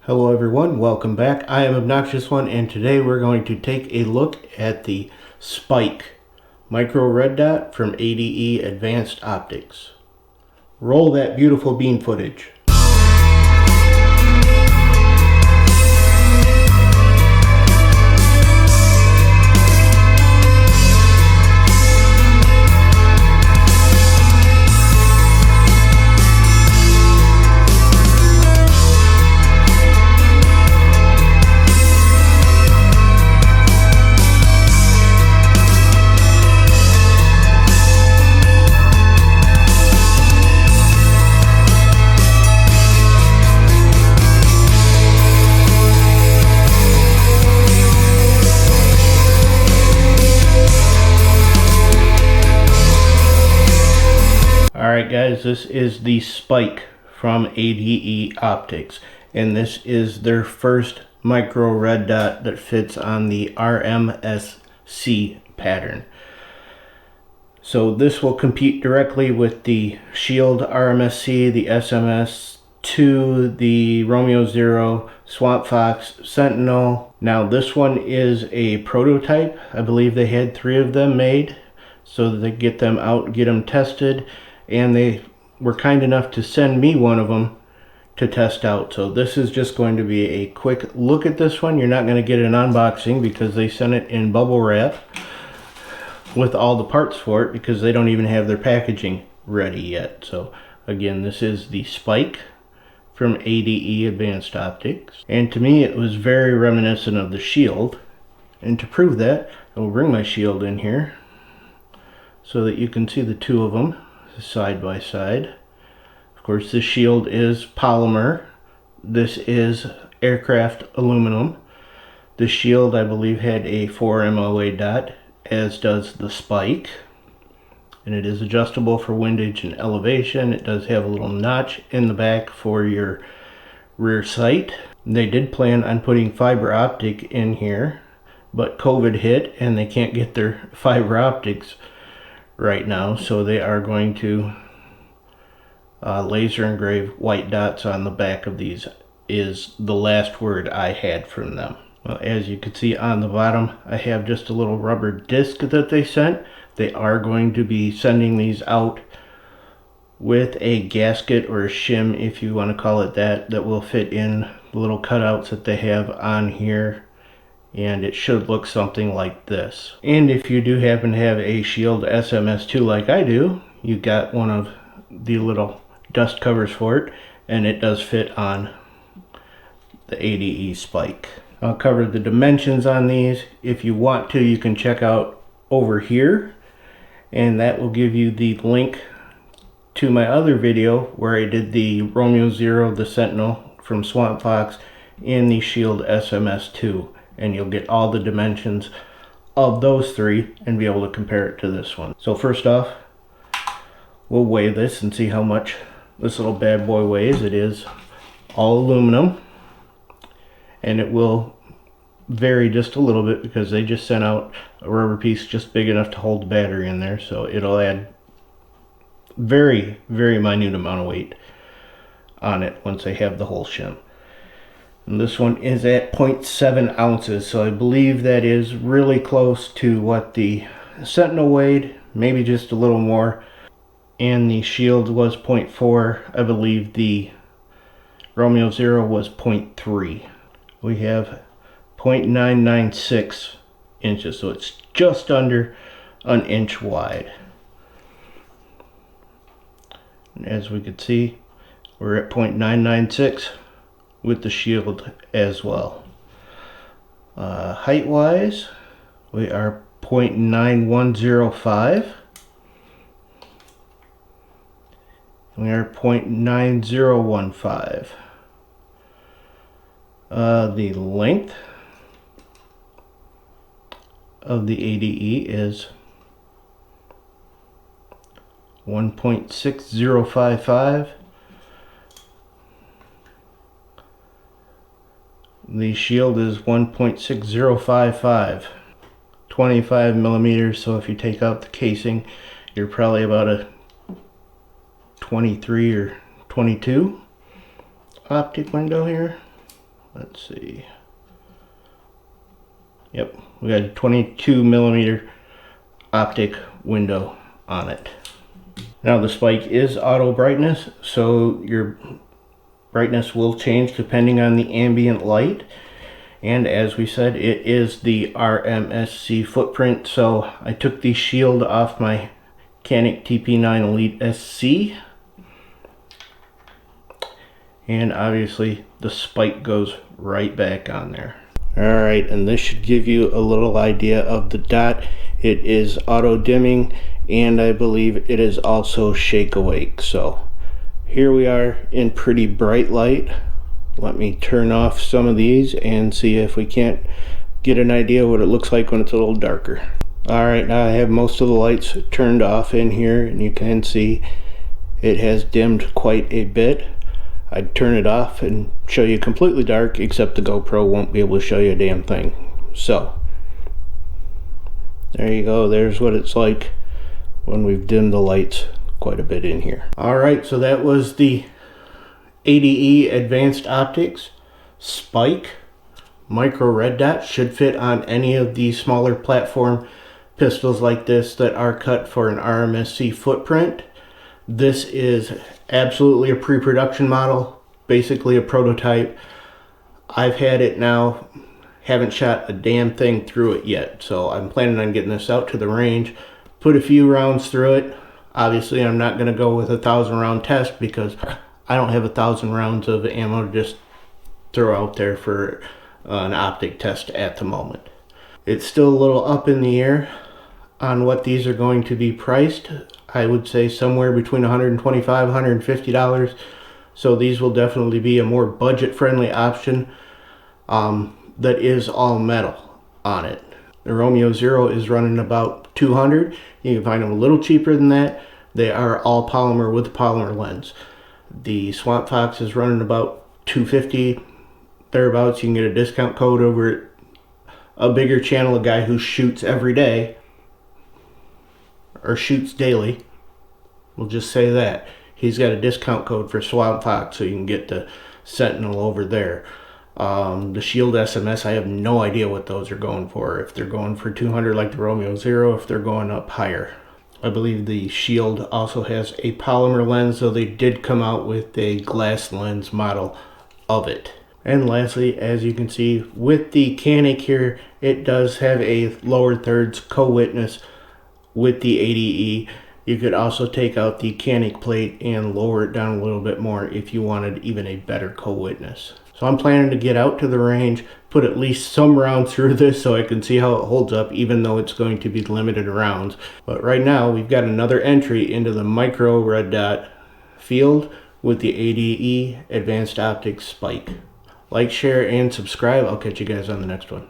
Hello everyone, welcome back. I am Obnoxious One, and today we're going to take a look at the Spike micro red dot from ADE Advanced Optics. Roll that beautiful bean footage. Alright guys, this is the Spike from ADE Optics, and this is their first micro red dot that fits on the RMSc pattern. So this will compete directly with the Shield RMSc, the SMS2, the Romeo 0, Swamp Fox, Sentinel. Now this one is a prototype. I believe they had 3 of them made so that they get them out, get them tested. And they were kind enough to send me one of them to test out. So this is just going to be a quick look at this one. You're not going to get an unboxing because they sent it in bubble wrap with all the parts for it because they don't even have their packaging ready yet. So again, this is the Spike from ADE Advanced Optics. And to me, it was very reminiscent of the Shield. And to prove that, I will bring my Shield in here so that you can see the two of them side by side. Of course, this Shield is polymer. This is aircraft aluminum. The Shield, I believe, had a 4 MOA dot, as does the Spike. And it is adjustable for windage and elevation. It does have a little notch in the back for your rear sight. They did plan on putting fiber optic in here, but COVID hit and they can't get their fiber optics right now, so they are going to laser engrave white dots on the back of these, is the last word I had from them. Well, as you can see on the bottom, I have just a little rubber disc that they sent. They are going to be sending these out with a gasket or a shim, if you want to call it that, that will fit in the little cutouts that they have on here. And it should look something like this. And if you do happen to have a Shield SMS2 like I do, you got one of the little dust covers for it, and it does fit on the ADE Spike. I'll cover the dimensions on these. If you want to, you can check out over here, and that will give you the link to my other video where I did the Romeo 0, the Sentinel from Swamp Fox, and the Shield SMS2. And you'll get all the dimensions of those 3 and be able to compare it to this one. So first off, we'll weigh this and see how much this little bad boy weighs. It is all aluminum, and it will vary just a little bit because they just sent out a rubber piece just big enough to hold the battery in there, so it'll add very, very minute amount of weight on it once they have the whole shim. And this one is at 0.7 ounces, so I believe that is really close to what the Sentinel weighed, maybe just a little more. And the Shield was 0.4. I believe the Romeo 0 was 0.3. We have 0.996 inches, so it's just under an inch wide. And as we can see, we're at 0.996. with the Shield as well. Height wise, we are 0.9105. We are 0.9015. The length of the ADE is 1.6055. The Shield is 1.6055, 25 millimeters, so if you take out the casing, you're probably about a 23 or 22 optic window here. let's see. Yep, we got a 22mm optic window on it. Now the Spike is auto brightness, so your brightness will change depending on the ambient light. And as we said, it is the RMSc footprint, so I took the shield off my Canik TP9 Elite SC. And obviously the Spike goes right back on there. Alright, and this should give you a little idea of the dot. It is auto dimming, and I believe it is also shake awake. So here we are in pretty bright light. Let me turn off some of these and see if we can't get an idea what it looks like when it's a little darker. Alright, now I have most of the lights turned off in here, and you can see it has dimmed quite a bit. I'd turn it off and show you completely dark, except the GoPro won't be able to show you a damn thing. So there you go, there's what it's like when we've dimmed the lights quite a bit in here. Alright, so that was the ADE Advanced Optics Spike micro red dot. Should fit on any of the smaller platform pistols like this that are cut for an RMSc footprint. This is absolutely a pre-production model, basically a prototype. I've had it now, haven't shot a damn thing through it yet, so I'm planning on getting this out to the range, put a few rounds through it. Obviously I'm not going to go with a 1,000 round test because I don't have 1,000 rounds of ammo to just throw out there for an optic test at the moment. It's still a little up in the air on what these are going to be priced. I would say somewhere between $125 $150. So these will definitely be a more budget friendly option that is all metal on it. The Romeo Zero is running about $200. You can find them a little cheaper than that. They are all polymer with polymer lens. The Swamp Fox is running about $250 thereabouts. You can get a discount code over at a bigger channel, a guy who shoots every day, or shoots daily. We'll just say that. He's got a discount code for Swamp Fox, so you can get the Sentinel over there. The Shield SMS, I have no idea what those are going for. If they're going for 200 like the Romeo Zero, if they're going up higher. I believe the Shield also has a polymer lens, so they did come out with a glass lens model of it. And lastly, as you can see with the Canik here, it does have a lower thirds co-witness with the ADE. You could also take out the Canik plate and lower it down a little bit more if you wanted even a better co-witness. So I'm planning to get out to the range, put at least some rounds through this so I can see how it holds up, even though it's going to be limited rounds. But right now we've got another entry into the micro red dot field with the ADE Advanced Optics Spike. Like, share, and subscribe. I'll catch you guys on the next one.